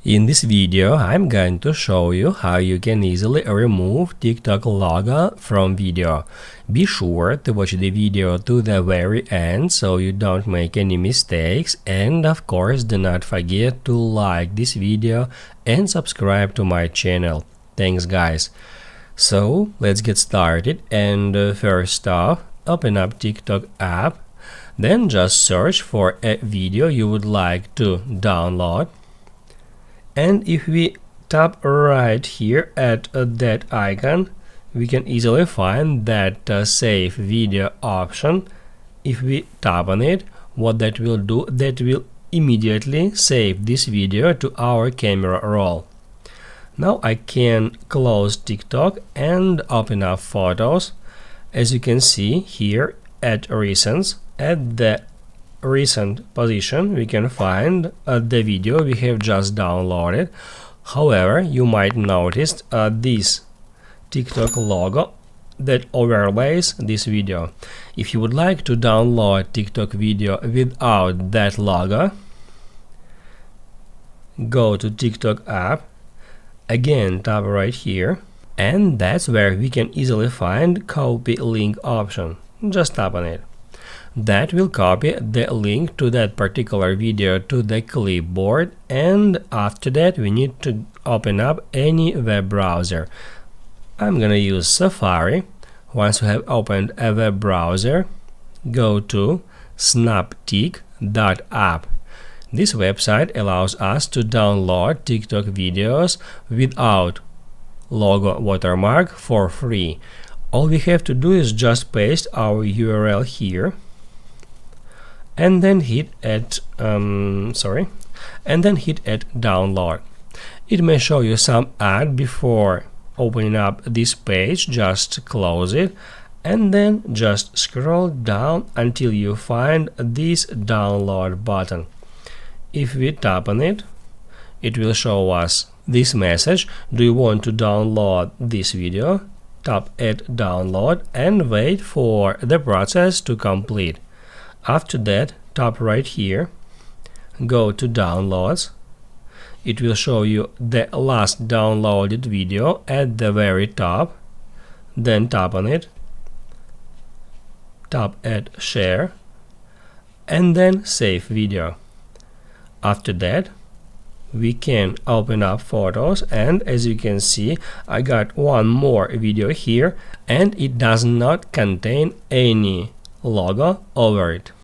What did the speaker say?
In this video, I'm going to show you how you can easily remove TikTok logo from video. Be sure to watch the video to the very end so you don't make any mistakes, and of course do not forget to like this video and subscribe to my channel. Thanks guys. So let's get started, and first off, open up TikTok app, then just search for a video you would like to download. And if we tap right here at that icon, we can easily find that save video option. If we tap on it, what that will do, that will immediately save this video to our camera roll. Now I can close TikTok and open up Photos. As you can see here at Recents, at the recent position we can find the video we have just downloaded. However, you might notice this TikTok logo that overlays this video. If you would like to download TikTok video without that logo, go to TikTok app, again tap right here, and that's where we can easily find copy link option. Just tap on it. That will copy the link to that particular video to the clipboard, and after that we need to open up any web browser. I'm gonna use Safari. Once you have opened a web browser, go to snaptik.app. This website allows us to download TikTok videos without logo watermark for free. All we have to do is just paste our URL here, and then hit at download. It may show you some ad before opening up this page. Just close it and then just scroll down until you find this download button. If we tap on it, it will show us this message: do you want to download this video? Tap at download and wait for the process to complete. After that, tap right here, go to downloads. It will show you the last downloaded video at the very top. Then tap on it, tap at share, and then save video. After that, we can open up Photos, and as you can see, I got one more video here, and it does not contain any logo over it.